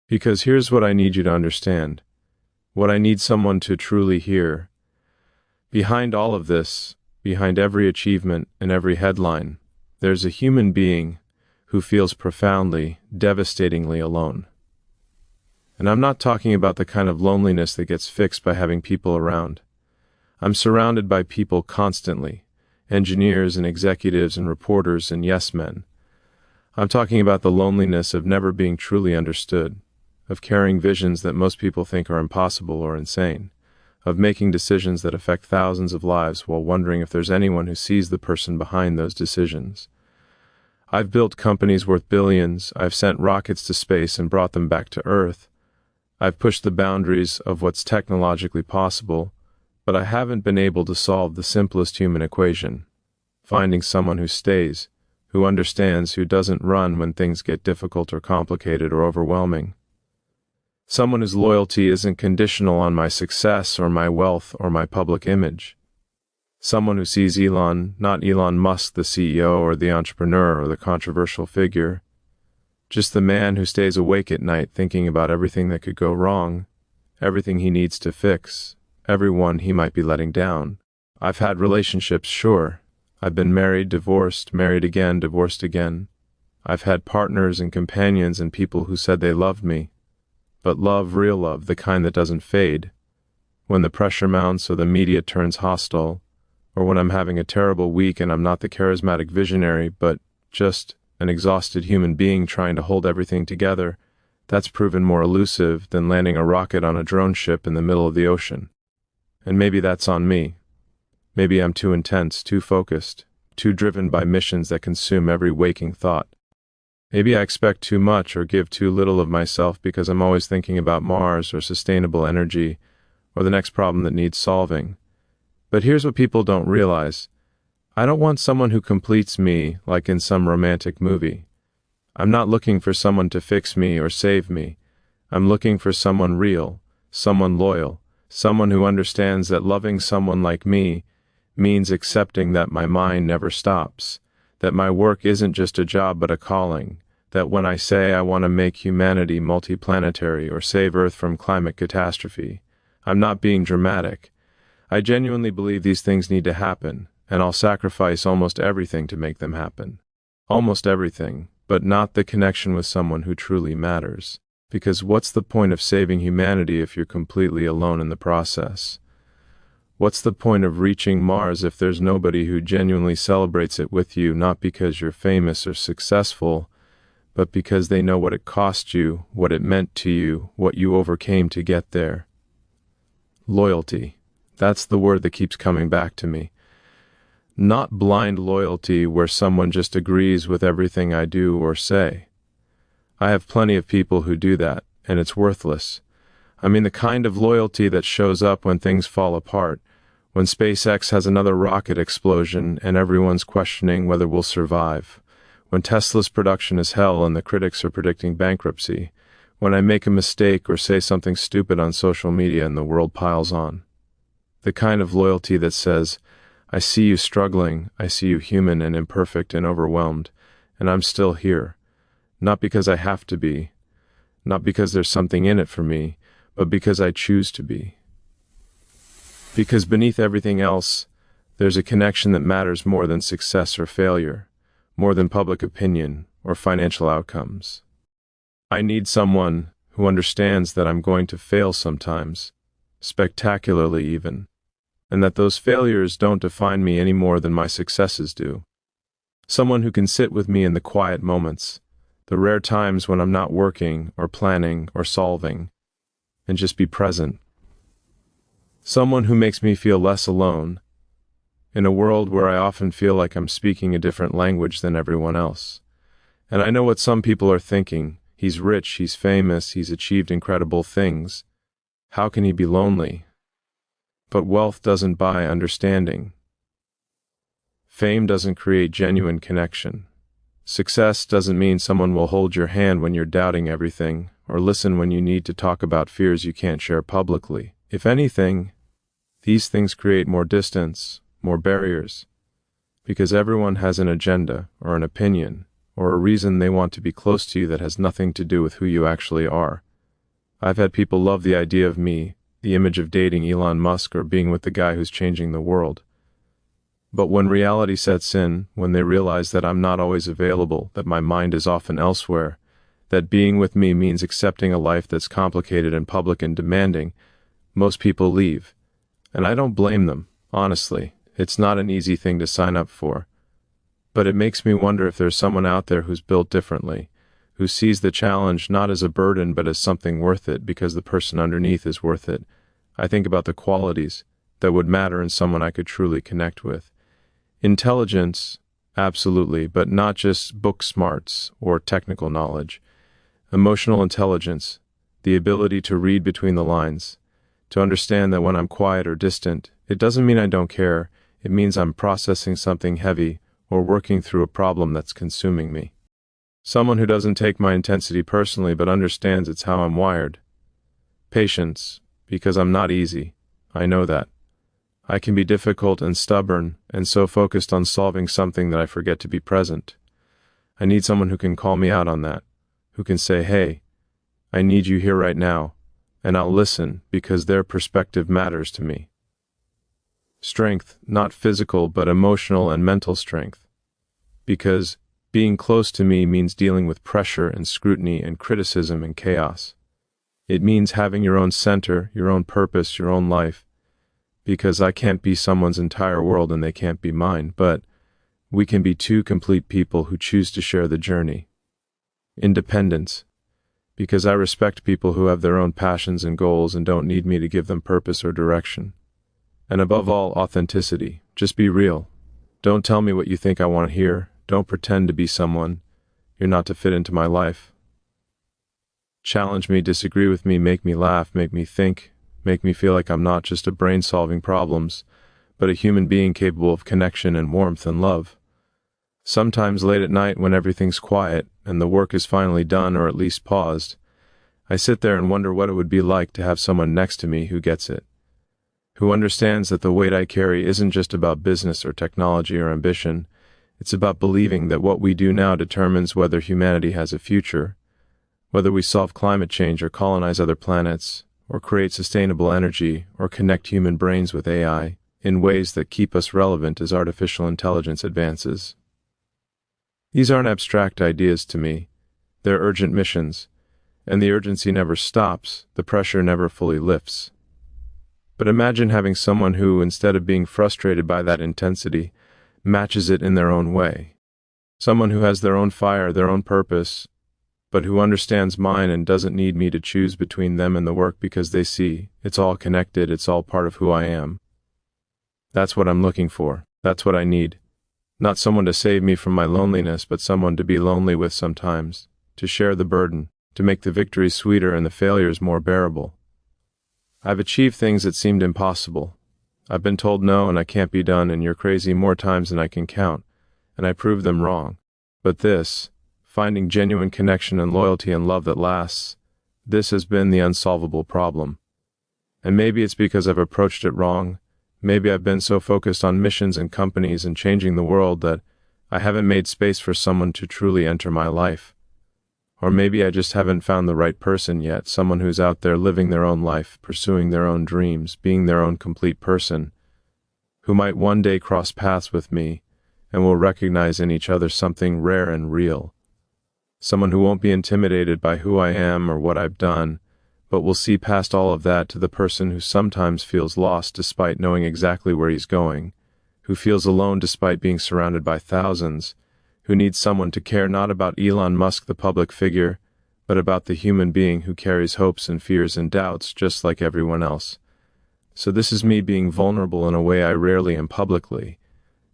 Because here's what I need you to understand. What I need someone to truly hear. Behind all of this, behind every achievement and every headline, there's a human being who feels profoundly, devastatingly alone. And I'm not talking about the kind of loneliness that gets fixed by having people around. I'm surrounded by people constantly, engineers and executives and reporters and yes men. I'm talking about the loneliness of never being truly understood, of carrying visions that most people think are impossible or insane, of making decisions that affect thousands of lives while wondering if there's anyone who sees the person behind those decisions. I've built companies worth billions, I've sent rockets to space and brought them back to Earth. I've pushed the boundaries of what's technologically possible, but I haven't been able to solve the simplest human equation: finding someone who stays, who understands, who doesn't run when things get difficult or complicated or overwhelming. Someone whose loyalty isn't conditional on my success or my wealth or my public image. Someone who sees Elon, not Elon Musk, the CEO or the entrepreneur or the controversial figure, just the man who stays awake at night thinking about everything that could go wrong, everything he needs to fix, everyone he might be letting down. I've had relationships, sure. I've been married, divorced, married again, divorced again. I've had partners and companions and people who said they loved me. But love, real love, the kind that doesn't fade, when the pressure mounts or the media turns hostile, or when I'm having a terrible week and I'm not the charismatic visionary, but just an exhausted human being trying to hold everything together, that's proven more elusive than landing a rocket on a drone ship in the middle of the ocean. And maybe that's on me. Maybe I'm too intense, too focused, too driven by missions that consume every waking thought. Maybe I expect too much or give too little of myself because I'm always thinking about Mars or sustainable energy or the next problem that needs solving. But here's what people don't realize. I don't want someone who completes me like in some romantic movie. I'm not looking for someone to fix me or save me. I'm looking for someone real, someone loyal, someone who understands that loving someone like me means accepting that my mind never stops, that my work isn't just a job but a calling, that when I say I want to make humanity multiplanetary or save Earth from climate catastrophe, I'm not being dramatic. I genuinely believe these things need to happen, and I'll sacrifice almost everything to make them happen. Almost everything, but not the connection with someone who truly matters. Because what's the point of saving humanity if you're completely alone in the process? What's the point of reaching Mars if there's nobody who genuinely celebrates it with you, not because you're famous or successful, but because they know what it cost you, what it meant to you, what you overcame to get there? Loyalty. That's the word that keeps coming back to me. Not blind loyalty where someone just agrees with everything I do or say. I have plenty of people who do that, and it's worthless. I mean the kind of loyalty that shows up when things fall apart, when SpaceX has another rocket explosion and everyone's questioning whether we'll survive, when Tesla's production is hell and the critics are predicting bankruptcy, when I make a mistake or say something stupid on social media and the world piles on. The kind of loyalty that says, I see you struggling, I see you human and imperfect and overwhelmed, and I'm still here. Not because I have to be, not because there's something in it for me, but because I choose to be. Because beneath everything else, there's a connection that matters more than success or failure, more than public opinion or financial outcomes. I need someone who understands that I'm going to fail sometimes, spectacularly even, and that those failures don't define me any more than my successes do. Someone who can sit with me in the quiet moments, the rare times when I'm not working or planning or solving, and just be present. Someone who makes me feel less alone, in a world where I often feel like I'm speaking a different language than everyone else. And I know what some people are thinking. He's rich, he's famous, he's achieved incredible things. How can he be lonely? But wealth doesn't buy understanding. Fame doesn't create genuine connection. Success doesn't mean someone will hold your hand when you're doubting everything, or listen when you need to talk about fears you can't share publicly. If anything, these things create more distance, more barriers, because everyone has an agenda, or an opinion, or a reason they want to be close to you that has nothing to do with who you actually are. I've had people love the idea of me, the image of dating Elon Musk or being with the guy who's changing the world. But when reality sets in, when they realize that I'm not always available, that my mind is often elsewhere, that being with me means accepting a life that's complicated and public and demanding, most people leave. And I don't blame them, honestly. It's not an easy thing to sign up for. But it makes me wonder if there's someone out there who's built differently, who sees the challenge not as a burden but as something worth it because the person underneath is worth it. I think about the qualities that would matter in someone I could truly connect with. Intelligence, absolutely, but not just book smarts or technical knowledge. Emotional intelligence, the ability to read between the lines, to understand that when I'm quiet or distant, it doesn't mean I don't care, it means I'm processing something heavy or working through a problem that's consuming me. Someone who doesn't take my intensity personally but understands it's how I'm wired. Patience, because I'm not easy. I know that. I can be difficult and stubborn and so focused on solving something that I forget to be present. I need someone who can call me out on that, who can say, hey, I need you here right now, and I'll listen because their perspective matters to me. Strength, not physical but emotional and mental strength. Because being close to me means dealing with pressure and scrutiny and criticism and chaos. It means having your own center, your own purpose, your own life. Because I can't be someone's entire world and they can't be mine, but we can be two complete people who choose to share the journey. Independence, because I respect people who have their own passions and goals and don't need me to give them purpose or direction. And above all, authenticity. Just be real. Don't tell me what you think I want to hear. Don't pretend to be someone. You're not to fit into my life. Challenge me, disagree with me, make me laugh, make me think, make me feel like I'm not just a brain solving problems, but a human being capable of connection and warmth and love. Sometimes late at night when everything's quiet and the work is finally done or at least paused, I sit there and wonder what it would be like to have someone next to me who gets it, who understands that the weight I carry isn't just about business or technology or ambition. It's about believing that what we do now determines whether humanity has a future, whether we solve climate change or colonize other planets, or create sustainable energy, or connect human brains with AI in ways that keep us relevant as artificial intelligence advances. These aren't abstract ideas to me. They're urgent missions, and the urgency never stops, the pressure never fully lifts. But imagine having someone who, instead of being frustrated by that intensity, matches it in their own way. Someone who has their own fire, their own purpose, but who understands mine and doesn't need me to choose between them and the work because they see it's all connected, it's all part of who I am. That's what I'm looking for. That's what I need. Not someone to save me from my loneliness, but someone to be lonely with sometimes, to share the burden, to make the victories sweeter and the failures more bearable. I've achieved things that seemed impossible. I've been told no and I can't be done and you're crazy more times than I can count, and I proved them wrong. But this, finding genuine connection and loyalty and love that lasts, this has been the unsolvable problem. And maybe it's because I've approached it wrong. Maybe I've been so focused on missions and companies and changing the world that I haven't made space for someone to truly enter my life. Or maybe I just haven't found the right person yet, someone who's out there living their own life, pursuing their own dreams, being their own complete person, who might one day cross paths with me and will recognize in each other something rare and real. Someone who won't be intimidated by who I am or what I've done, but will see past all of that to the person who sometimes feels lost despite knowing exactly where he's going, who feels alone despite being surrounded by thousands, who needs someone to care not about Elon Musk, the public figure, but about the human being who carries hopes and fears and doubts just like everyone else. So this is me being vulnerable in a way I rarely am publicly.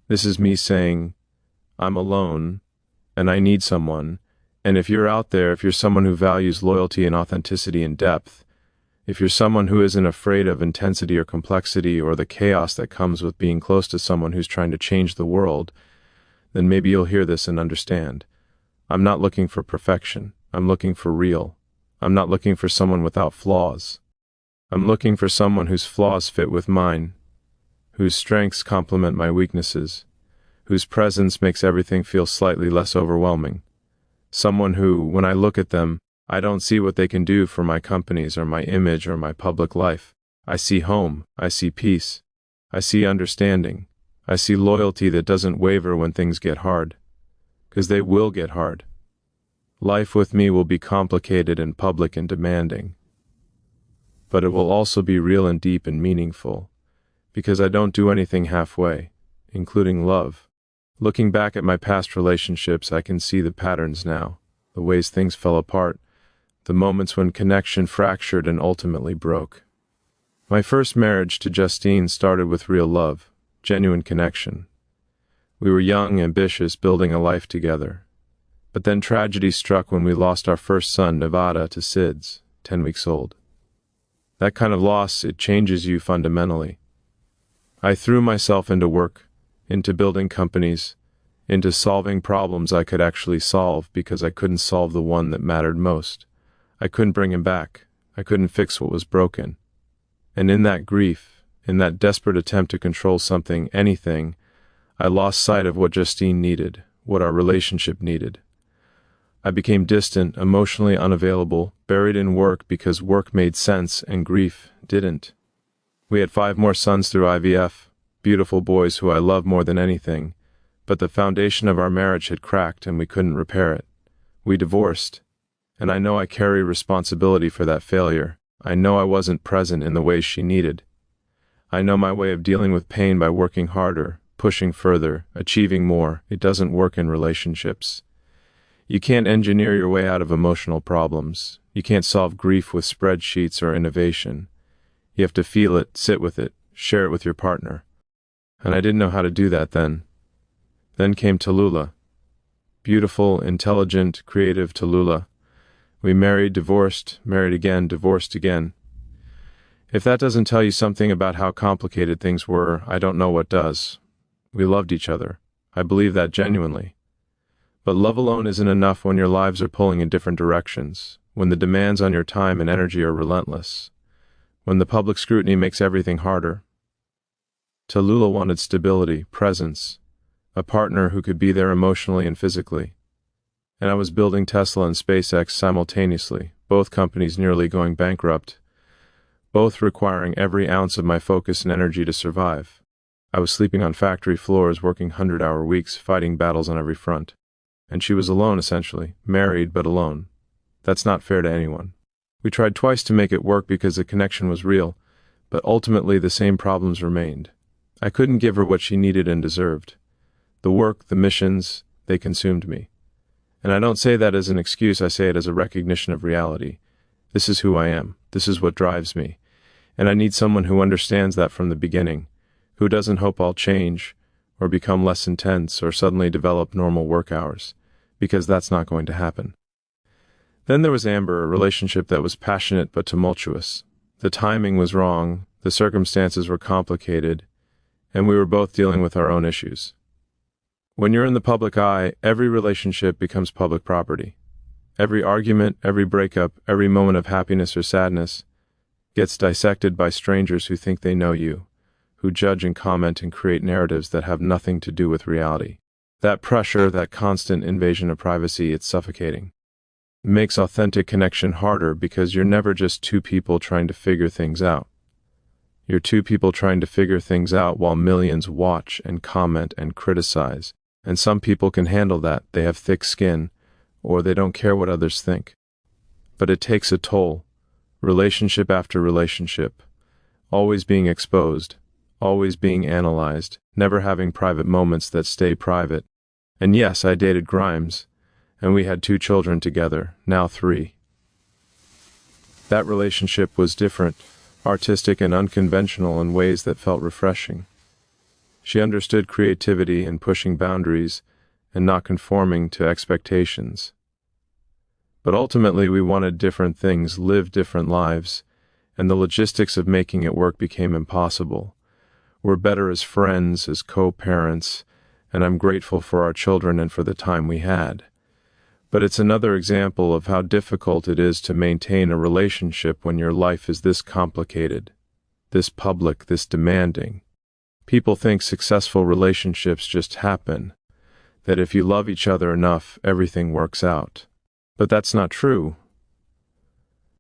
This is me saying, I'm alone, and I need someone, and if you're out there, if you're someone who values loyalty and authenticity and depth, if you're someone who isn't afraid of intensity or complexity or the chaos that comes with being close to someone who's trying to change the world, then maybe you'll hear this and understand. I'm not looking for perfection. I'm looking for real. I'm not looking for someone without flaws. I'm looking for someone whose flaws fit with mine, whose strengths complement my weaknesses, whose presence makes everything feel slightly less overwhelming. Someone who, when I look at them, I don't see what they can do for my companies or my image or my public life. I see home, I see peace, I see understanding, I see loyalty that doesn't waver when things get hard. 'Cause they will get hard. Life with me will be complicated and public and demanding. But it will also be real and deep and meaningful, because I don't do anything halfway, including love. Looking back at my past relationships, I can see the patterns now, the ways things fell apart, the moments when connection fractured and ultimately broke. My first marriage to Justine started with real love, genuine connection. We were young, ambitious, building a life together. But then tragedy struck when we lost our first son, Nevada, to SIDS, 10 weeks old. That kind of loss, it changes you fundamentally. I threw myself into work, into building companies, into solving problems I could actually solve because I couldn't solve the one that mattered most. I couldn't bring him back. I couldn't fix what was broken. And in that grief, in that desperate attempt to control something, anything, I lost sight of what Justine needed, what our relationship needed. I became distant, emotionally unavailable, buried in work because work made sense and grief didn't. We had 5 more sons through IVF, beautiful boys who I love more than anything, but the foundation of our marriage had cracked and we couldn't repair it. We divorced, and I know I carry responsibility for that failure. I know I wasn't present in the ways she needed. I know my way of dealing with pain by working harder, pushing further, achieving more. It doesn't work in relationships. You can't engineer your way out of emotional problems. You can't solve grief with spreadsheets or innovation. You have to feel it, sit with it, share it with your partner. And I didn't know how to do that then. Then came Tallulah. Beautiful, intelligent, creative Tallulah. We married, divorced, married again, divorced again. If that doesn't tell you something about how complicated things were, I don't know what does. We loved each other. I believe that genuinely. But love alone isn't enough when your lives are pulling in different directions, when the demands on your time and energy are relentless, when the public scrutiny makes everything harder. Tallulah wanted stability, presence, a partner who could be there emotionally and physically. And I was building Tesla and SpaceX simultaneously, both companies nearly going bankrupt, both requiring every ounce of my focus and energy to survive. I was sleeping on factory floors, working 100-hour weeks, fighting battles on every front. And she was alone, essentially, married but alone. That's not fair to anyone. We tried twice to make it work because the connection was real, but ultimately the same problems remained. I couldn't give her what she needed and deserved. The work, the missions, they consumed me. And I don't say that as an excuse, I say it as a recognition of reality. This is who I am. This is what drives me. And I need someone who understands that from the beginning, who doesn't hope I'll change, or become less intense, or suddenly develop normal work hours, because that's not going to happen. Then there was Amber, a relationship that was passionate but tumultuous. The timing was wrong, the circumstances were complicated, and we were both dealing with our own issues. When you're in the public eye, every relationship becomes public property. Every argument, every breakup, every moment of happiness or sadness gets dissected by strangers who think they know you, who judge and comment and create narratives that have nothing to do with reality. That pressure, that constant invasion of privacy, it's suffocating. It makes authentic connection harder because you're never just two people trying to figure things out. You're two people trying to figure things out while millions watch and comment and criticize. And some people can handle that. They have thick skin, or they don't care what others think. But it takes a toll, relationship after relationship, always being exposed, always being analyzed, never having private moments that stay private. And yes, I dated Grimes, and we had 2 children together, now 3. That relationship was different, artistic and unconventional in ways that felt refreshing. She understood creativity and pushing boundaries and not conforming to expectations. But ultimately we wanted different things, lived different lives, and the logistics of making it work became impossible. We're better as friends, as co-parents, and I'm grateful for our children and for the time we had. But it's another example of how difficult it is to maintain a relationship when your life is this complicated, this public, this demanding. People think successful relationships just happen, that if you love each other enough, everything works out. But that's not true.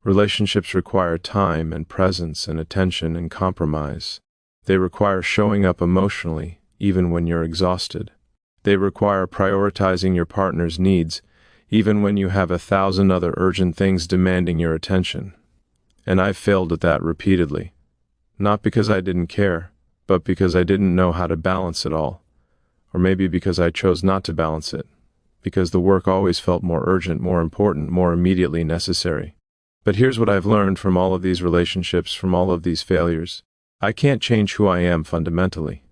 Relationships require time and presence and attention and compromise. They require showing up emotionally, even when you're exhausted. They require prioritizing your partner's needs, even when you have 1,000 other urgent things demanding your attention. And I've failed at that repeatedly. Not because I didn't care, but because I didn't know how to balance it all. Or maybe because I chose not to balance it. Because the work always felt more urgent, more important, more immediately necessary. But here's what I've learned from all of these relationships, from all of these failures. I can't change who I am fundamentally.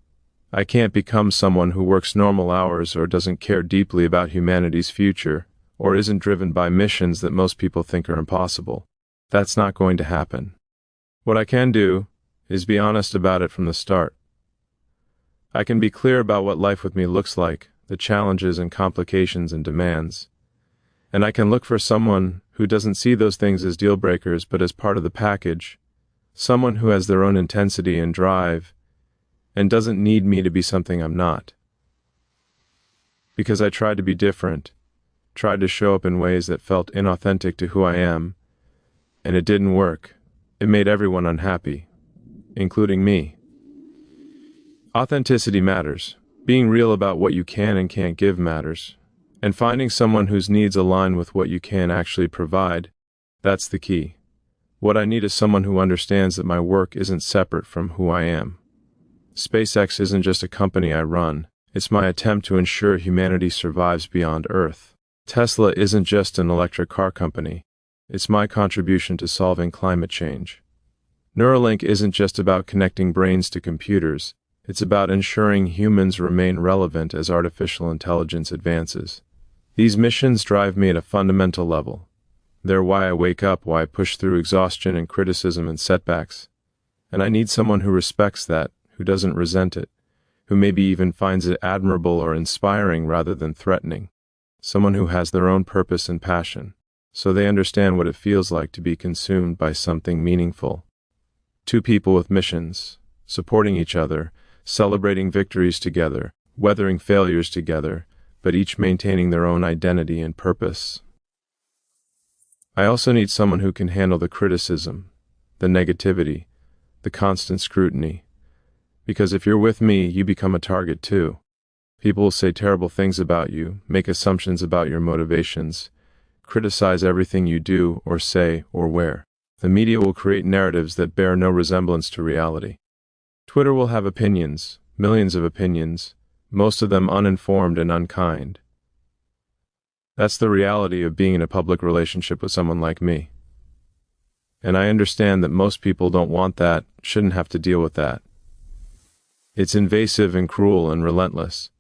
I can't become someone who works normal hours or doesn't care deeply about humanity's future, or isn't driven by missions that most people think are impossible. That's not going to happen. What I can do is be honest about it from the start. I can be clear about what life with me looks like, the challenges and complications and demands. And I can look for someone who doesn't see those things as deal breakers but as part of the package, someone who has their own intensity and drive, and doesn't need me to be something I'm not. Because I tried to be different, tried to show up in ways that felt inauthentic to who I am, and it didn't work. It made everyone unhappy, including me. Authenticity matters. Being real about what you can and can't give matters. And finding someone whose needs align with what you can actually provide, that's the key. What I need is someone who understands that my work isn't separate from who I am. SpaceX isn't just a company I run. It's my attempt to ensure humanity survives beyond Earth. Tesla isn't just an electric car company. It's my contribution to solving climate change. Neuralink isn't just about connecting brains to computers. It's about ensuring humans remain relevant as artificial intelligence advances. These missions drive me at a fundamental level. They're why I wake up, why I push through exhaustion and criticism and setbacks. And I need someone who respects that, who doesn't resent it, who maybe even finds it admirable or inspiring rather than threatening. Someone who has their own purpose and passion, so they understand what it feels like to be consumed by something meaningful. Two people with missions, supporting each other, celebrating victories together, weathering failures together, but each maintaining their own identity and purpose. I also need someone who can handle the criticism, the negativity, the constant scrutiny. Because if you're with me, you become a target too. People will say terrible things about you, make assumptions about your motivations, criticize everything you do or say or wear. The media will create narratives that bear no resemblance to reality. Twitter will have opinions, millions of opinions, most of them uninformed and unkind. That's the reality of being in a public relationship with someone like me. And I understand that most people don't want that, shouldn't have to deal with that. It's invasive and cruel and relentless.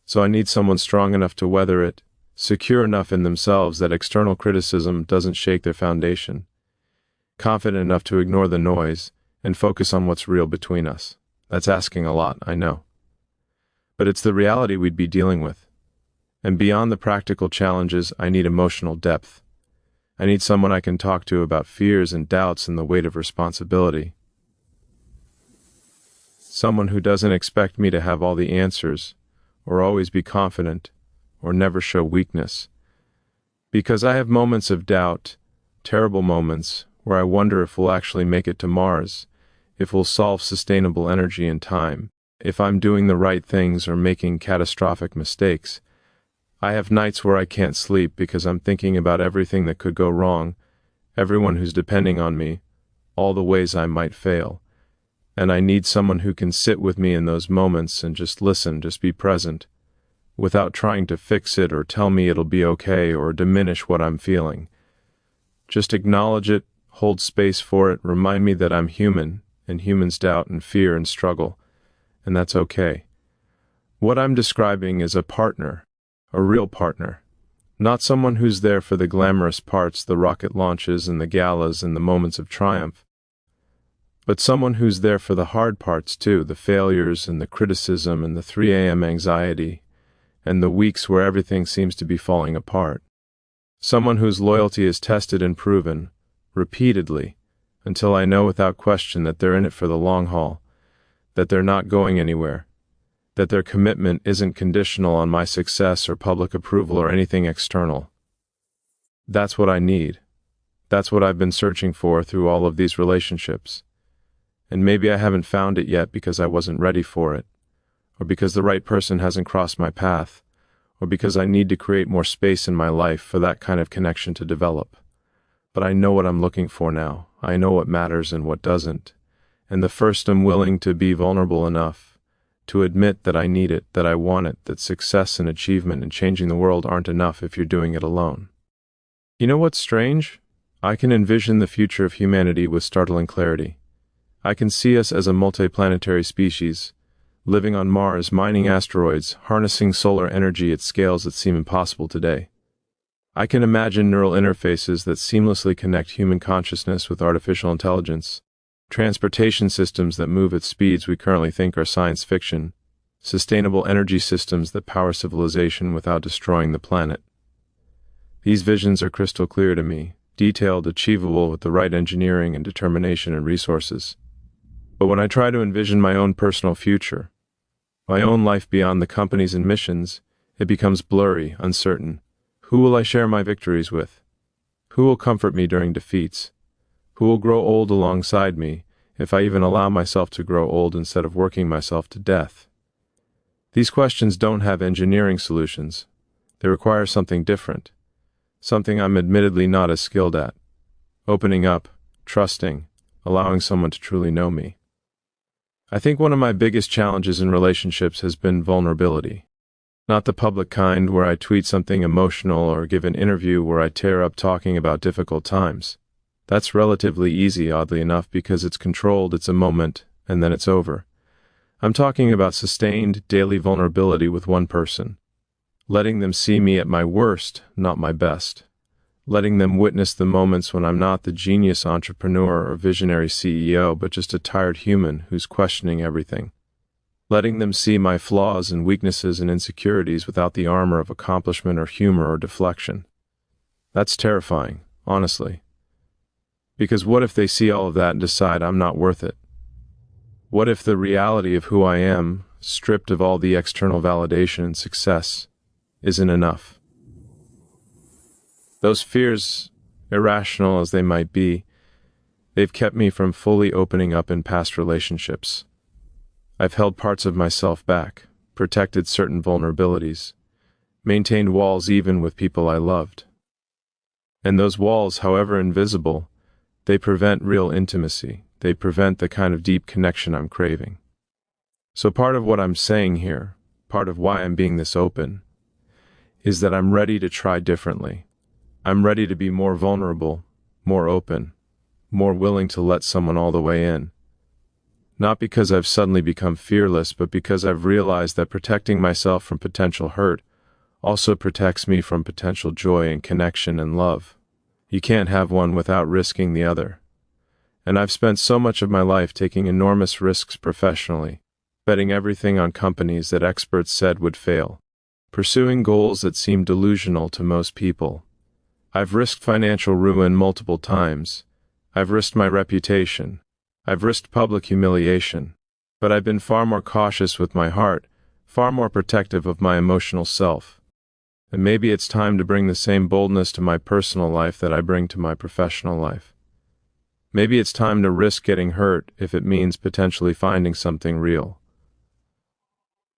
So I need someone strong enough to weather it, secure enough in themselves that external criticism doesn't shake their foundation, confident enough to ignore the noise and focus on what's real between us. That's asking a lot, I know. But it's the reality we'd be dealing with. And beyond the practical challenges, I need emotional depth. I need someone I can talk to about fears and doubts and the weight of responsibility. Someone who doesn't expect me to have all the answers, or always be confident, or never show weakness. Because I have moments of doubt, terrible moments, where I wonder if we'll actually make it to Mars, if we'll solve sustainable energy in time, if I'm doing the right things or making catastrophic mistakes. I have nights where I can't sleep because I'm thinking about everything that could go wrong, everyone who's depending on me, all the ways I might fail. And I need someone who can sit with me in those moments and just listen, just be present, without trying to fix it or tell me it'll be okay or diminish what I'm feeling. Just acknowledge it, hold space for it, remind me that I'm human, and humans doubt and fear and struggle, and that's okay. What I'm describing is a partner, a real partner, not someone who's there for the glamorous parts, the rocket launches and the galas and the moments of triumph, but someone who's there for the hard parts too, the failures and the criticism and the 3 a.m. anxiety, and the weeks where everything seems to be falling apart. Someone whose loyalty is tested and proven, repeatedly, until I know without question that they're in it for the long haul, that they're not going anywhere, that their commitment isn't conditional on my success or public approval or anything external. That's what I need. That's what I've been searching for through all of these relationships. And maybe I haven't found it yet because I wasn't ready for it, or because the right person hasn't crossed my path, or because I need to create more space in my life for that kind of connection to develop. But I know what I'm looking for now. I know what matters and what doesn't. And the first I'm willing to be vulnerable enough to admit that I need it, that I want it, that success and achievement and changing the world aren't enough if you're doing it alone. You know what's strange? I can envision the future of humanity with startling clarity. I can see us as a multiplanetary species, living on Mars, mining asteroids, harnessing solar energy at scales that seem impossible today. I can imagine neural interfaces that seamlessly connect human consciousness with artificial intelligence, transportation systems that move at speeds we currently think are science fiction, sustainable energy systems that power civilization without destroying the planet. These visions are crystal clear to me, detailed, achievable with the right engineering and determination and resources. But when I try to envision my own personal future, my own life beyond the companies and missions, it becomes blurry, uncertain. Who will I share my victories with? Who will comfort me during defeats? Who will grow old alongside me, if I even allow myself to grow old instead of working myself to death? These questions don't have engineering solutions. They require something different, something I'm admittedly not as skilled at. Opening up, trusting, allowing someone to truly know me. I think one of my biggest challenges in relationships has been vulnerability. Not the public kind where I tweet something emotional or give an interview where I tear up talking about difficult times. That's relatively easy, oddly enough, because it's controlled, it's a moment, and then it's over. I'm talking about sustained, daily vulnerability with one person. Letting them see me at my worst, not my best. Letting them witness the moments when I'm not the genius entrepreneur or visionary CEO, but just a tired human who's questioning everything. Letting them see my flaws and weaknesses and insecurities without the armor of accomplishment or humor or deflection. That's terrifying, honestly. Because what if they see all of that and decide I'm not worth it? What if the reality of who I am, stripped of all the external validation and success, isn't enough? Those fears, irrational as they might be, they've kept me from fully opening up in past relationships. I've held parts of myself back, protected certain vulnerabilities, maintained walls even with people I loved. And those walls, however invisible, they prevent real intimacy. They prevent the kind of deep connection I'm craving. So part of what I'm saying here, part of why I'm being this open, is that I'm ready to try differently. I'm ready to be more vulnerable, more open, more willing to let someone all the way in. Not because I've suddenly become fearless, but because I've realized that protecting myself from potential hurt also protects me from potential joy and connection and love. You can't have one without risking the other. And I've spent so much of my life taking enormous risks professionally, betting everything on companies that experts said would fail, pursuing goals that seemed delusional to most people. I've risked financial ruin multiple times. I've risked my reputation. I've risked public humiliation. But I've been far more cautious with my heart, far more protective of my emotional self. And maybe it's time to bring the same boldness to my personal life that I bring to my professional life. Maybe it's time to risk getting hurt if it means potentially finding something real.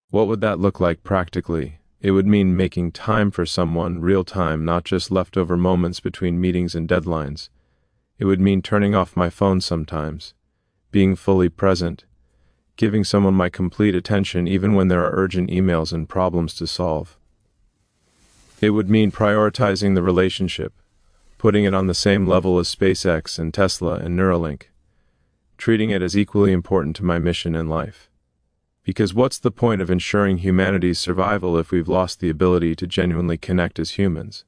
What would that look like practically? It would mean making time for someone, real time, not just leftover moments between meetings and deadlines. It would mean turning off my phone sometimes, being fully present, giving someone my complete attention even when there are urgent emails and problems to solve. It would mean prioritizing the relationship, putting it on the same level as SpaceX and Tesla and Neuralink, treating it as equally important to my mission in life. Because what's the point of ensuring humanity's survival if we've lost the ability to genuinely connect as humans?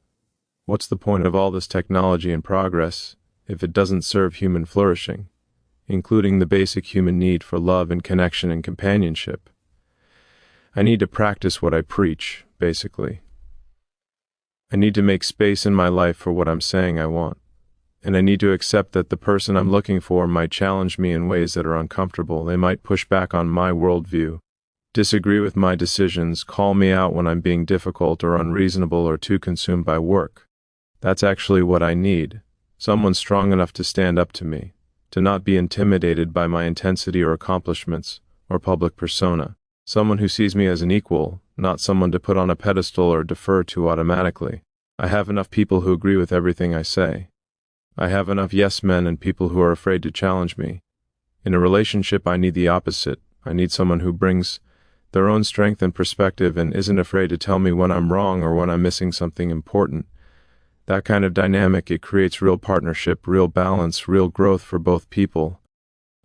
What's the point of all this technology and progress if it doesn't serve human flourishing, including the basic human need for love and connection and companionship? I need to practice what I preach, basically. I need to make space in my life for what I'm saying I want. And I need to accept that the person I'm looking for might challenge me in ways that are uncomfortable. They might push back on my worldview, disagree with my decisions, call me out when I'm being difficult or unreasonable or too consumed by work. That's actually what I need. someone strong enough to stand up to me, to not be intimidated by my intensity or accomplishments or public persona, someone who sees me as an equal, not someone to put on a pedestal or defer to automatically. I have enough people who agree with everything I say. I have enough yes men and people who are afraid to challenge me. In a relationship, I need the opposite. I need someone who brings their own strength and perspective and isn't afraid to tell me when I'm wrong or when I'm missing something important. That kind of dynamic, it creates real partnership, real balance, real growth for both people.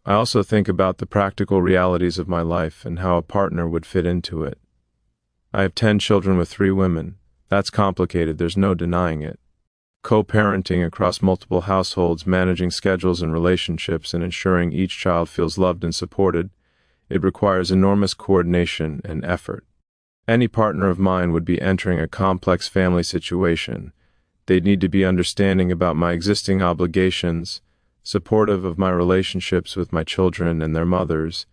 I also think about the practical realities of my life and how a partner would fit into it. I have 10 children with 3 women. That's complicated, there's no denying it. Co-parenting across multiple households, managing schedules and relationships, and ensuring each child feels loved and supported, it requires enormous coordination and effort. Any partner of mine would be entering a complex family situation. They'd need to be understanding about my existing obligations, supportive of my relationships with my children and their mothers,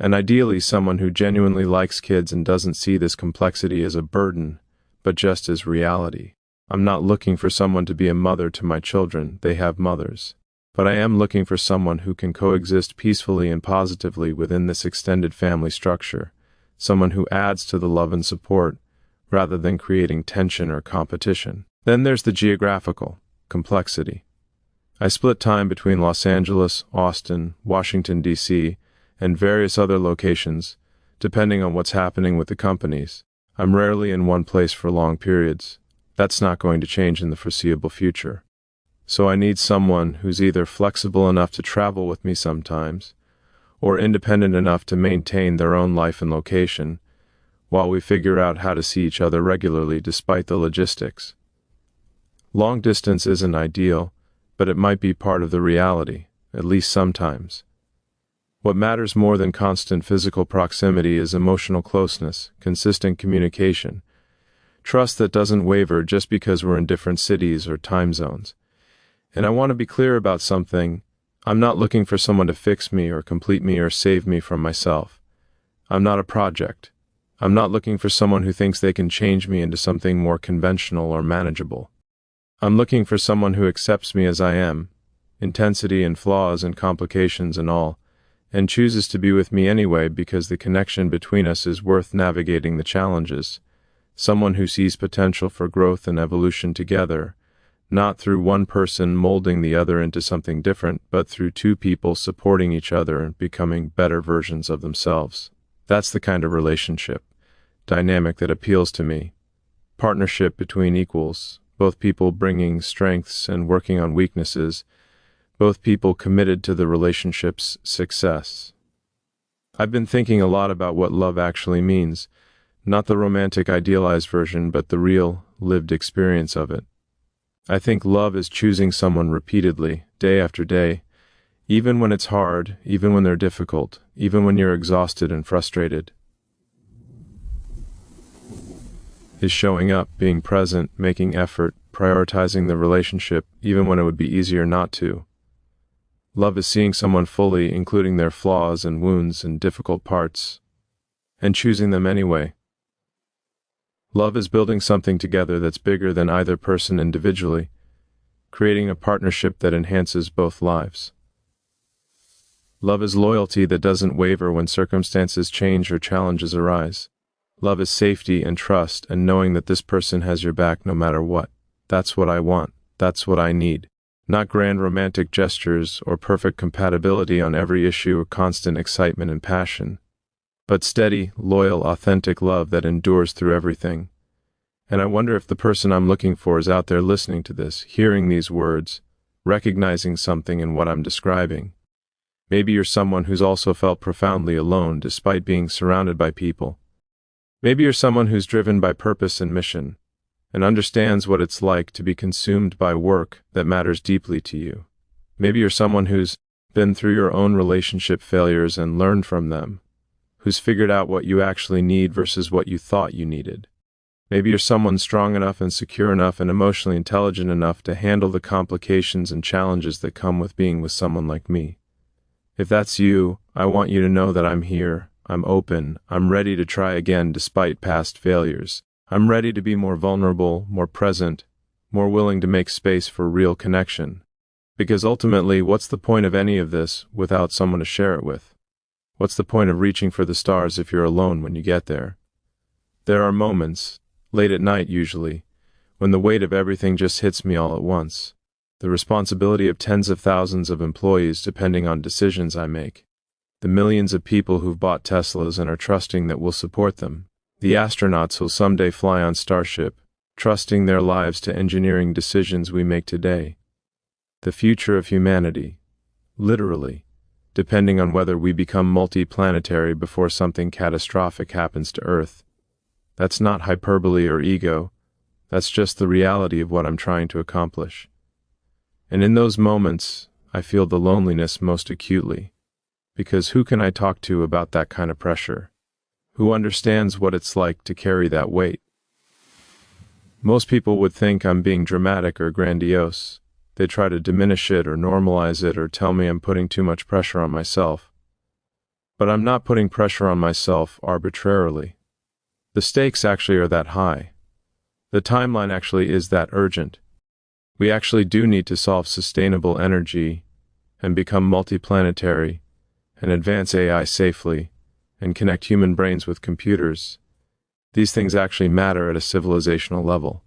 and ideally someone who genuinely likes kids and doesn't see this complexity as a burden, but just as reality. I'm not looking for someone to be a mother to my children, they have mothers. But I am looking for someone who can coexist peacefully and positively within this extended family structure, someone who adds to the love and support, rather than creating tension or competition. Then there's the geographical complexity. I split time between Los Angeles, Austin, Washington, D.C., and various other locations, depending on what's happening with the companies. I'm rarely in one place for long periods. That's not going to change in the foreseeable future. So I need someone who's either flexible enough to travel with me sometimes, or independent enough to maintain their own life and location, while we figure out how to see each other regularly despite the logistics. Long distance isn't ideal, but it might be part of the reality, at least sometimes. What matters more than constant physical proximity is emotional closeness, consistent communication, trust that doesn't waver just because we're in different cities or time zones. And I want to be clear about something. I'm not looking for someone to fix me or complete me or save me from myself. I'm not a project. I'm not looking for someone who thinks they can change me into something more conventional or manageable. I'm looking for someone who accepts me as I am, intensity and flaws and complications and all, and chooses to be with me anyway because the connection between us is worth navigating the challenges. Someone who sees potential for growth and evolution together, not through one person molding the other into something different, but through 2 people supporting each other and becoming better versions of themselves. That's the kind of relationship dynamic that appeals to me. Partnership between equals, both people bringing strengths and working on weaknesses, both people committed to the relationship's success. I've been thinking a lot about what love actually means, not the romantic idealized version, but the real, lived experience of it. I think love is choosing someone repeatedly, day after day, even when it's hard, even when they're difficult, even when you're exhausted and frustrated. Is showing up, being present, making effort, prioritizing the relationship, even when it would be easier not to. Love is seeing someone fully, including their flaws and wounds and difficult parts, and choosing them anyway. Love is building something together that's bigger than either person individually, creating a partnership that enhances both lives. Love is loyalty that doesn't waver when circumstances change or challenges arise. Love is safety and trust and knowing that this person has your back no matter what. That's what I want. That's what I need. Not grand romantic gestures or perfect compatibility on every issue or constant excitement and passion, but steady, loyal, authentic love that endures through everything. And I wonder if the person I'm looking for is out there listening to this, hearing these words, recognizing something in what I'm describing. Maybe you're someone who's also felt profoundly alone despite being surrounded by people. Maybe you're someone who's driven by purpose and mission, and understands what it's like to be consumed by work that matters deeply to you. Maybe you're someone who's been through your own relationship failures and learned from them, who's figured out what you actually need versus what you thought you needed. Maybe you're someone strong enough and secure enough and emotionally intelligent enough to handle the complications and challenges that come with being with someone like me. If that's you, I want you to know that I'm here, I'm open, I'm ready to try again despite past failures. I'm ready to be more vulnerable, more present, more willing to make space for real connection. Because ultimately, what's the point of any of this without someone to share it with? What's the point of reaching for the stars if you're alone when you get there? There are moments, late at night usually, when the weight of everything just hits me all at once. The responsibility of tens of thousands of employees depending on decisions I make. The millions of people who've bought Teslas and are trusting that we'll support them. The astronauts who'll someday fly on Starship, trusting their lives to engineering decisions we make today. The future of humanity, literally, depending on whether we become multi-planetary before something catastrophic happens to Earth. That's not hyperbole or ego, that's just the reality of what I'm trying to accomplish. And in those moments, I feel the loneliness most acutely, because who can I talk to about that kind of pressure? Who understands what it's like to carry that weight? Most people would think I'm being dramatic or grandiose. They try to diminish it or normalize it or tell me I'm putting too much pressure on myself. But I'm not putting pressure on myself arbitrarily. The stakes actually are that high. The timeline actually is that urgent. We actually do need to solve sustainable energy and become multiplanetary and advance AI safely and connect human brains with computers. These things actually matter at a civilizational level.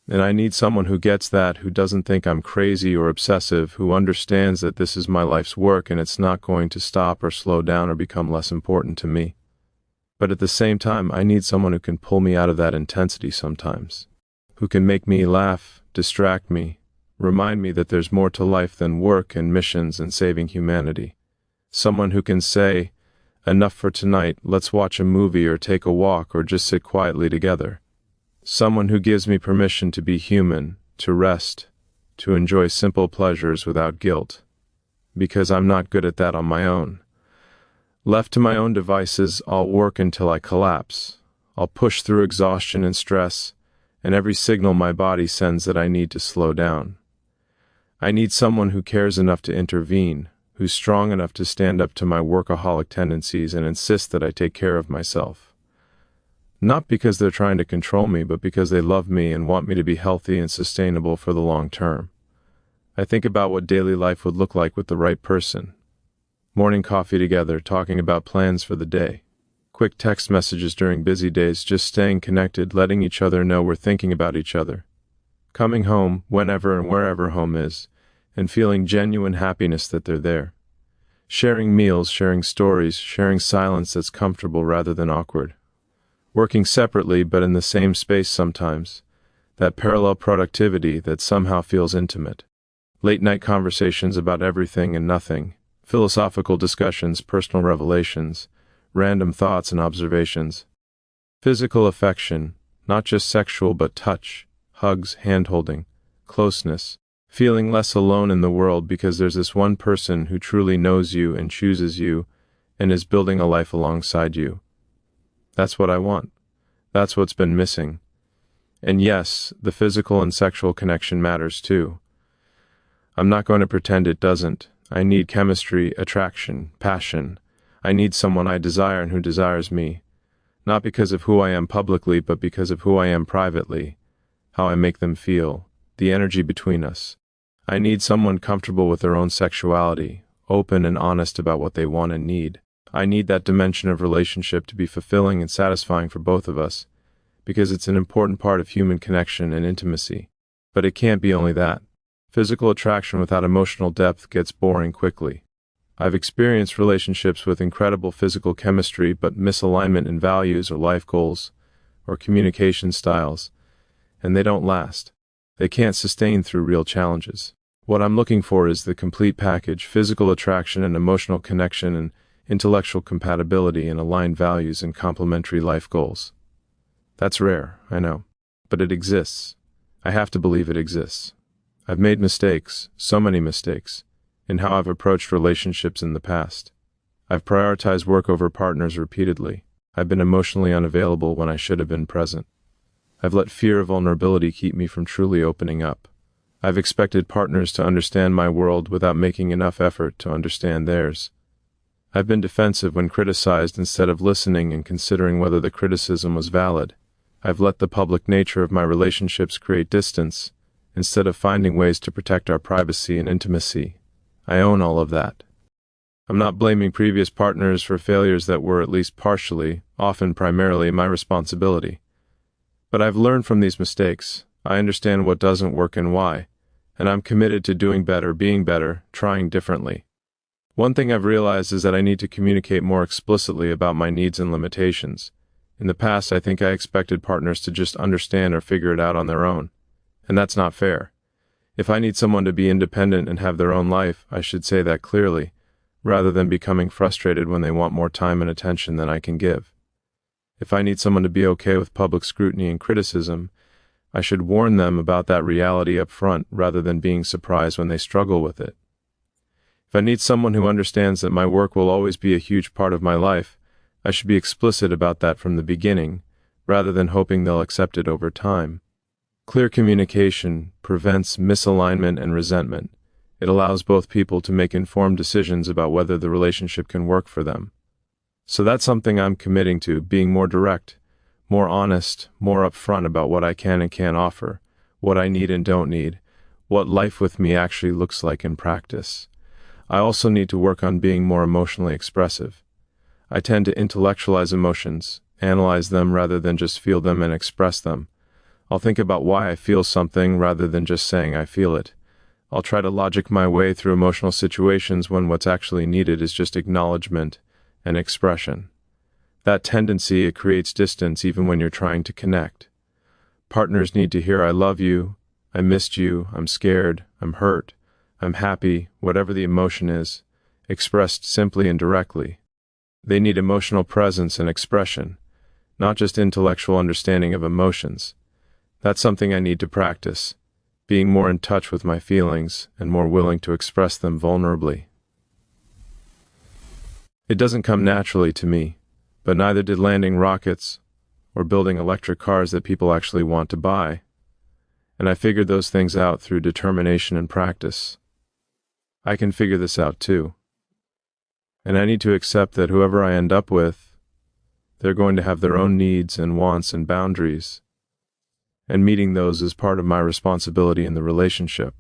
And I need someone who gets that, who doesn't think I'm crazy or obsessive, who understands that this is my life's work and it's not going to stop or slow down or become less important to me. But at the same time, I need someone who can pull me out of that intensity sometimes, who can make me laugh, distract me, remind me that there's more to life than work and missions and saving humanity. Someone who can say, enough for tonight, let's watch a movie or take a walk or just sit quietly together. Someone who gives me permission to be human, to rest, to enjoy simple pleasures without guilt. Because I'm not good at that on my own. Left to my own devices, I'll work until I collapse. I'll push through exhaustion and stress, and every signal my body sends that I need to slow down. I need someone who cares enough to intervene, who's strong enough to stand up to my workaholic tendencies and insist that I take care of myself. Not because they're trying to control me, but because they love me and want me to be healthy and sustainable for the long term. I think about what daily life would look like with the right person. Morning coffee together, talking about plans for the day. Quick text messages during busy days, just staying connected, letting each other know we're thinking about each other. Coming home, whenever and wherever home is, and feeling genuine happiness that they're there. Sharing meals, sharing stories, sharing silence that's comfortable rather than awkward. Working separately but in the same space sometimes. That parallel productivity that somehow feels intimate. Late-night conversations about everything and nothing. Philosophical discussions, personal revelations, random thoughts and observations. Physical affection, not just sexual but touch, hugs, hand-holding, closeness. Feeling less alone in the world because there's this one person who truly knows you and chooses you and is building a life alongside you. That's what I want. That's what's been missing. And yes, the physical and sexual connection matters too. I'm not going to pretend it doesn't. I need chemistry, attraction, passion. I need someone I desire and who desires me. Not because of who I am publicly, but because of who I am privately. How I make them feel. The energy between us. I need someone comfortable with their own sexuality, open and honest about what they want and need. I need that dimension of relationship to be fulfilling and satisfying for both of us, because it's an important part of human connection and intimacy. But it can't be only that. Physical attraction without emotional depth gets boring quickly. I've experienced relationships with incredible physical chemistry but misalignment in values or life goals or communication styles, and they don't last. They can't sustain through real challenges. What I'm looking for is the complete package: physical attraction and emotional connection and intellectual compatibility and aligned values and complementary life goals. That's rare, I know, but it exists. I have to believe it exists. I've made mistakes, so many mistakes, in how I've approached relationships in the past. I've prioritized work over partners repeatedly. I've been emotionally unavailable when I should have been present. I've let fear of vulnerability keep me from truly opening up. I've expected partners to understand my world without making enough effort to understand theirs. I've been defensive when criticized instead of listening and considering whether the criticism was valid. I've let the public nature of my relationships create distance, instead of finding ways to protect our privacy and intimacy. I own all of that. I'm not blaming previous partners for failures that were at least partially, often primarily, my responsibility. But I've learned from these mistakes. I understand what doesn't work and why, and I'm committed to doing better, being better, trying differently. One thing I've realized is that I need to communicate more explicitly about my needs and limitations. In the past, I think I expected partners to just understand or figure it out on their own, and that's not fair. If I need someone to be independent and have their own life, I should say that clearly, rather than becoming frustrated when they want more time and attention than I can give. If I need someone to be okay with public scrutiny and criticism, I should warn them about that reality up front rather than being surprised when they struggle with it. If I need someone who understands that my work will always be a huge part of my life, I should be explicit about that from the beginning, rather than hoping they'll accept it over time. Clear communication prevents misalignment and resentment. It allows both people to make informed decisions about whether the relationship can work for them. So that's something I'm committing to, being more direct, more honest, more upfront about what I can and can't offer, what I need and don't need, what life with me actually looks like in practice. I also need to work on being more emotionally expressive. I tend to intellectualize emotions, analyze them rather than just feel them and express them. I'll think about why I feel something rather than just saying I feel it. I'll try to logic my way through emotional situations when what's actually needed is just acknowledgement and expression. That tendency, it creates distance even when you're trying to connect. Partners need to hear I love you, I missed you, I'm scared, I'm hurt, I'm happy, whatever the emotion is, expressed simply and directly. They need emotional presence and expression, not just intellectual understanding of emotions. That's something I need to practice, being more in touch with my feelings and more willing to express them vulnerably. It doesn't come naturally to me, but neither did landing rockets or building electric cars that people actually want to buy. And I figured those things out through determination and practice. I can figure this out too. And I need to accept that whoever I end up with, they're going to have their own needs and wants and boundaries, and meeting those is part of my responsibility in the relationship.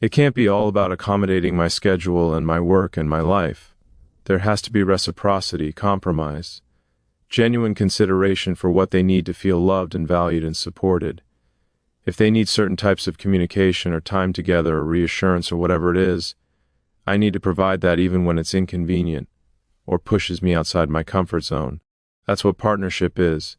It can't be all about accommodating my schedule and my work and my life. There has to be reciprocity, compromise, genuine consideration for what they need to feel loved and valued and supported. If they need certain types of communication or time together or reassurance or whatever it is, I need to provide that even when it's inconvenient or pushes me outside my comfort zone. That's what partnership is.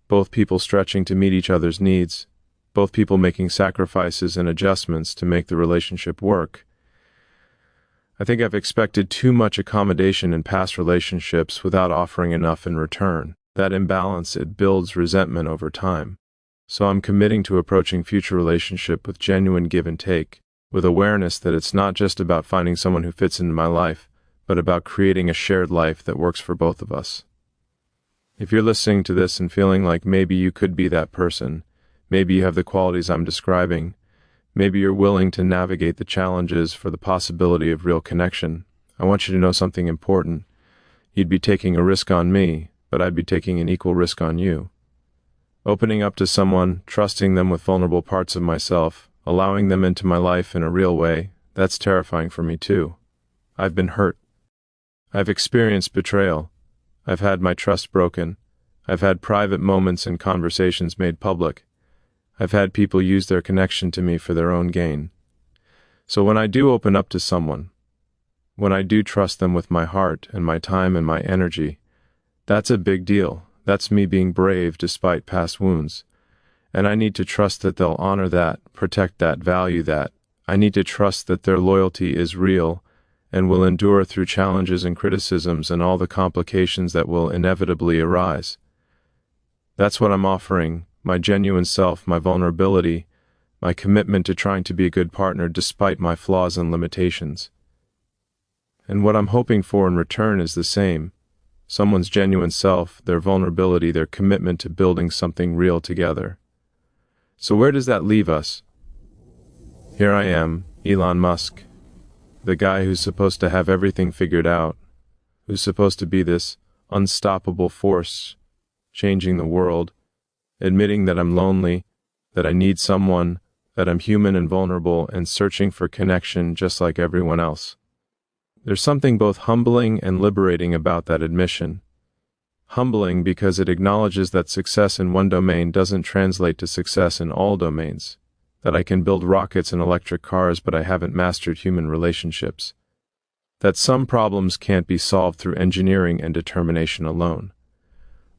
Both people stretching to meet each other's needs, both people making sacrifices and adjustments to make the relationship work. I think I've expected too much accommodation in past relationships without offering enough in return. That imbalance, it builds resentment over time. So I'm committing to approaching future relationship with genuine give and take, with awareness that it's not just about finding someone who fits into my life, but about creating a shared life that works for both of us. If you're listening to this and feeling like maybe you could be that person, maybe you have the qualities I'm describing, maybe you're willing to navigate the challenges for the possibility of real connection, I want you to know something important. You'd be taking a risk on me, but I'd be taking an equal risk on you. Opening up to someone, trusting them with vulnerable parts of myself, allowing them into my life in a real way, that's terrifying for me too. I've been hurt. I've experienced betrayal. I've had my trust broken. I've had private moments and conversations made public. I've had people use their connection to me for their own gain. So when I do open up to someone, when I do trust them with my heart and my time and my energy, that's a big deal. That's me being brave despite past wounds. And I need to trust that they'll honor that, protect that, value that. I need to trust that their loyalty is real and will endure through challenges and criticisms and all the complications that will inevitably arise. That's what I'm offering, my genuine self, my vulnerability, my commitment to trying to be a good partner despite my flaws and limitations. And what I'm hoping for in return is the same. Someone's genuine self, their vulnerability, their commitment to building something real together. So where does that leave us? Here I am, Elon Musk, the guy who's supposed to have everything figured out, who's supposed to be this unstoppable force changing the world, admitting that I'm lonely, that I need someone, that I'm human and vulnerable and searching for connection just like everyone else. There's something both humbling and liberating about that admission. Humbling because it acknowledges that success in one domain doesn't translate to success in all domains, that I can build rockets and electric cars but I haven't mastered human relationships, that some problems can't be solved through engineering and determination alone.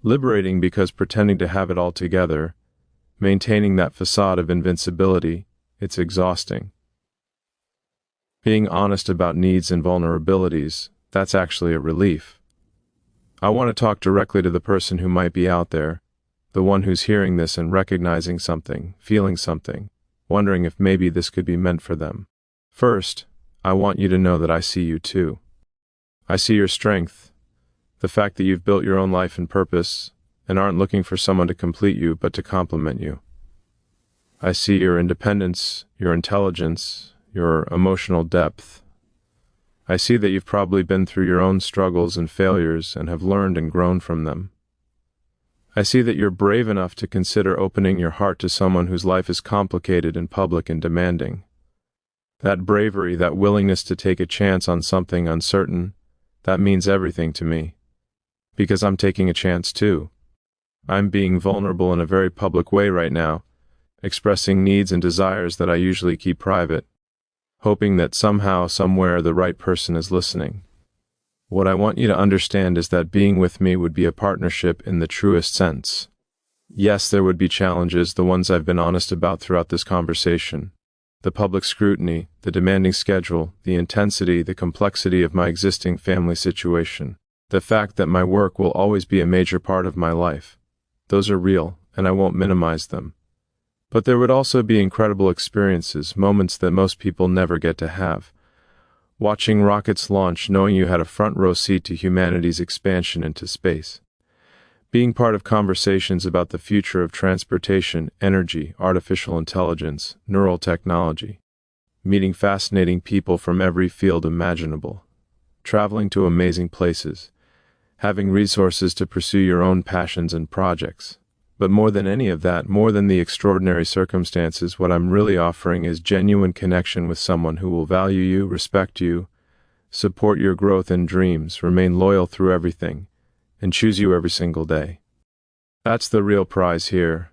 Liberating because pretending to have it all together, maintaining that facade of invincibility, it's exhausting. Being honest about needs and vulnerabilities, that's actually a relief. I want to talk directly to the person who might be out there, the one who's hearing this and recognizing something, feeling something, wondering if maybe this could be meant for them. First, I want you to know that I see you too. I see your strength, the fact that you've built your own life and purpose, and aren't looking for someone to complete you but to complement you. I see your independence, your intelligence, your emotional depth. I see that you've probably been through your own struggles and failures and have learned and grown from them. I see that you're brave enough to consider opening your heart to someone whose life is complicated and public and demanding. That bravery, that willingness to take a chance on something uncertain, that means everything to me. Because I'm taking a chance too. I'm being vulnerable in a very public way right now, expressing needs and desires that I usually keep private, hoping that somehow, somewhere, the right person is listening. What I want you to understand is that being with me would be a partnership in the truest sense. Yes, there would be challenges, the ones I've been honest about throughout this conversation. The public scrutiny, the demanding schedule, the intensity, the complexity of my existing family situation. The fact that my work will always be a major part of my life. Those are real, and I won't minimize them. But there would also be incredible experiences, moments that most people never get to have. Watching rockets launch, knowing you had a front row seat to humanity's expansion into space. Being part of conversations about the future of transportation, energy, artificial intelligence, neural technology. Meeting fascinating people from every field imaginable. Traveling to amazing places. Having resources to pursue your own passions and projects. But more than any of that, more than the extraordinary circumstances, what I'm really offering is genuine connection with someone who will value you, respect you, support your growth and dreams, remain loyal through everything, and choose you every single day. That's the real prize here.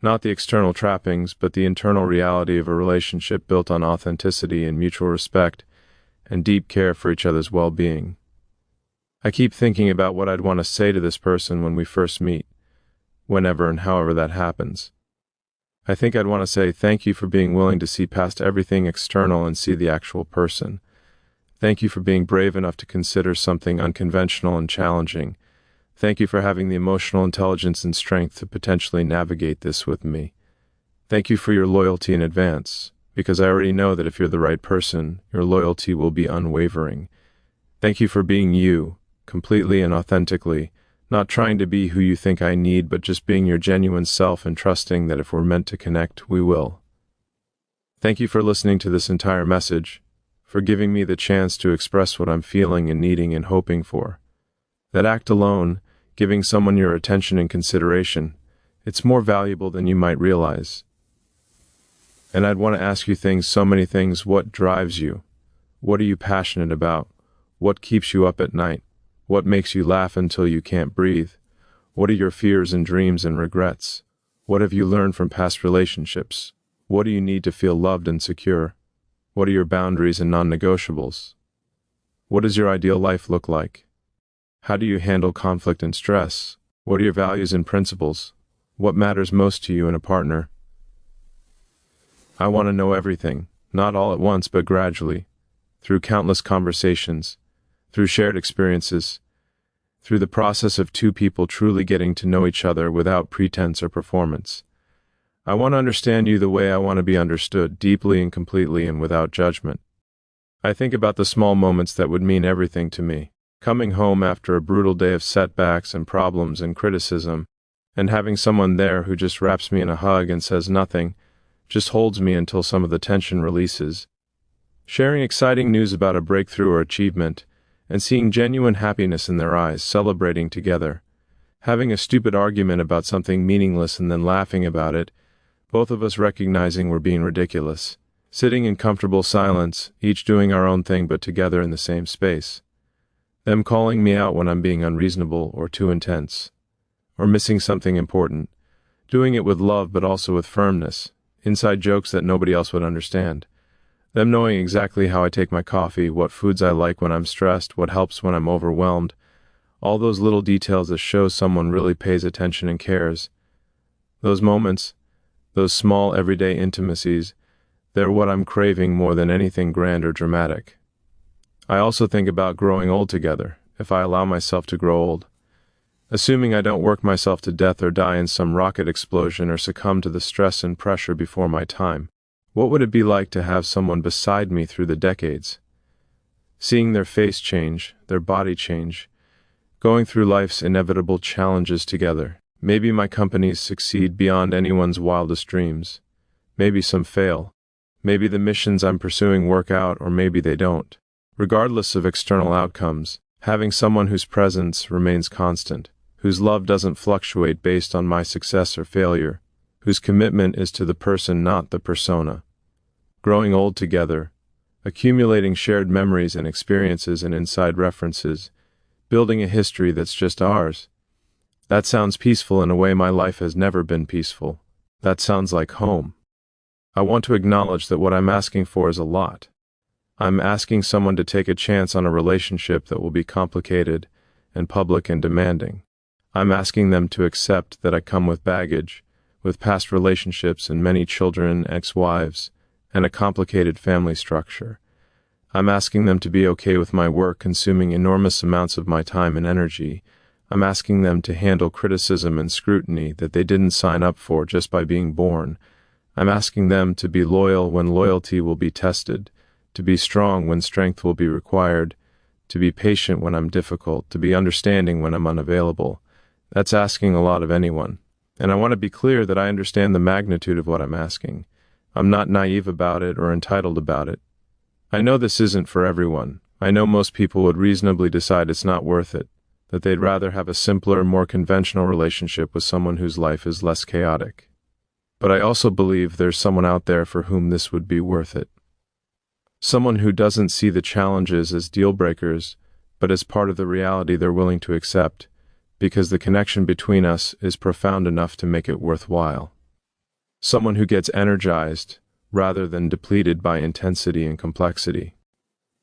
Not the external trappings, but the internal reality of a relationship built on authenticity and mutual respect and deep care for each other's well-being. I keep thinking about what I'd want to say to this person when we first meet. Whenever and however that happens. I think I'd want to say thank you for being willing to see past everything external and see the actual person. Thank you for being brave enough to consider something unconventional and challenging. Thank you for having the emotional intelligence and strength to potentially navigate this with me. Thank you for your loyalty in advance, because I already know that if you're the right person, your loyalty will be unwavering. Thank you for being you, completely and authentically, not trying to be who you think I need, but just being your genuine self and trusting that if we're meant to connect, we will. Thank you for listening to this entire message, for giving me the chance to express what I'm feeling and needing and hoping for. That act alone, giving someone your attention and consideration, it's more valuable than you might realize. And I'd want to ask you things, so many things. What drives you? What are you passionate about? What keeps you up at night? What makes you laugh until you can't breathe? What are your fears and dreams and regrets? What have you learned from past relationships? What do you need to feel loved and secure? What are your boundaries and non-negotiables? What does your ideal life look like? How do you handle conflict and stress? What are your values and principles? What matters most to you in a partner? I want to know everything, not all at once but gradually, through countless conversations, through shared experiences, through the process of two people truly getting to know each other without pretense or performance. I want to understand you the way I want to be understood, deeply and completely and without judgment. I think about the small moments that would mean everything to me. Coming home after a brutal day of setbacks and problems and criticism, and having someone there who just wraps me in a hug and says nothing, just holds me until some of the tension releases. Sharing exciting news about a breakthrough or achievement, and seeing genuine happiness in their eyes, celebrating together. Having a stupid argument about something meaningless and then laughing about it, both of us recognizing we're being ridiculous, sitting in comfortable silence, each doing our own thing but together in the same space. Them calling me out when I'm being unreasonable or too intense, or missing something important, doing it with love but also with firmness, inside jokes that nobody else would understand. Them knowing exactly how I take my coffee, what foods I like when I'm stressed, what helps when I'm overwhelmed, all those little details that show someone really pays attention and cares. Those moments, those small everyday intimacies, they're what I'm craving more than anything grand or dramatic. I also think about growing old together, if I allow myself to grow old. Assuming I don't work myself to death or die in some rocket explosion or succumb to the stress and pressure before my time. What would it be like to have someone beside me through the decades? Seeing their face change, their body change, going through life's inevitable challenges together. Maybe my companies succeed beyond anyone's wildest dreams. Maybe some fail. Maybe the missions I'm pursuing work out, or maybe they don't. Regardless of external outcomes, having someone whose presence remains constant, whose love doesn't fluctuate based on my success or failure, whose commitment is to the person, not the persona. Growing old together, accumulating shared memories and experiences and inside references, building a history that's just ours. That sounds peaceful in a way my life has never been peaceful. That sounds like home. I want to acknowledge that what I'm asking for is a lot. I'm asking someone to take a chance on a relationship that will be complicated and public and demanding. I'm asking them to accept that I come with baggage, with past relationships and many children, ex-wives, and a complicated family structure. I'm asking them to be okay with my work consuming enormous amounts of my time and energy. I'm asking them to handle criticism and scrutiny that they didn't sign up for just by being born. I'm asking them to be loyal when loyalty will be tested, to be strong when strength will be required, to be patient when I'm difficult, to be understanding when I'm unavailable. That's asking a lot of anyone. And I want to be clear that I understand the magnitude of what I'm asking. I'm not naive about it or entitled about it. I know this isn't for everyone. I know most people would reasonably decide it's not worth it, that they'd rather have a simpler, more conventional relationship with someone whose life is less chaotic. But I also believe there's someone out there for whom this would be worth it. Someone who doesn't see the challenges as deal breakers, but as part of the reality they're willing to accept, because the connection between us is profound enough to make it worthwhile. Someone who gets energized, rather than depleted by intensity and complexity.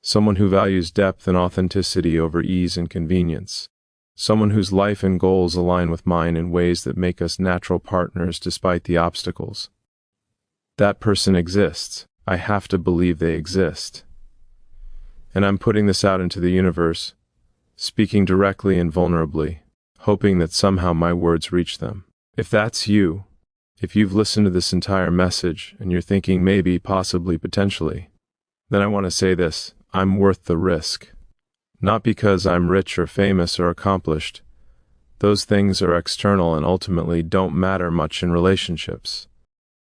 Someone who values depth and authenticity over ease and convenience. Someone whose life and goals align with mine in ways that make us natural partners despite the obstacles. That person exists. I have to believe they exist. And I'm putting this out into the universe, speaking directly and vulnerably, hoping that somehow my words reach them. If that's you, if you've listened to this entire message and you're thinking maybe, possibly, potentially, then I want to say this: I'm worth the risk. Not because I'm rich or famous or accomplished. Those things are external and ultimately don't matter much in relationships.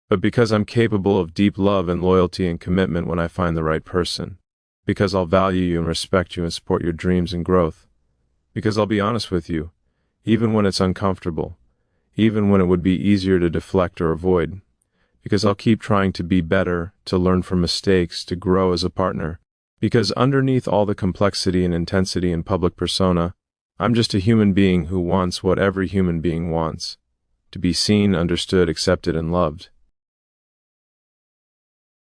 But because I'm capable of deep love and loyalty and commitment when I find the right person. Because I'll value you and respect you and support your dreams and growth. Because I'll be honest with you, even when it's uncomfortable. Even when it would be easier to deflect or avoid. Because I'll keep trying to be better, to learn from mistakes, to grow as a partner. Because underneath all the complexity and intensity and public persona, I'm just a human being who wants what every human being wants. To be seen, understood, accepted, and loved.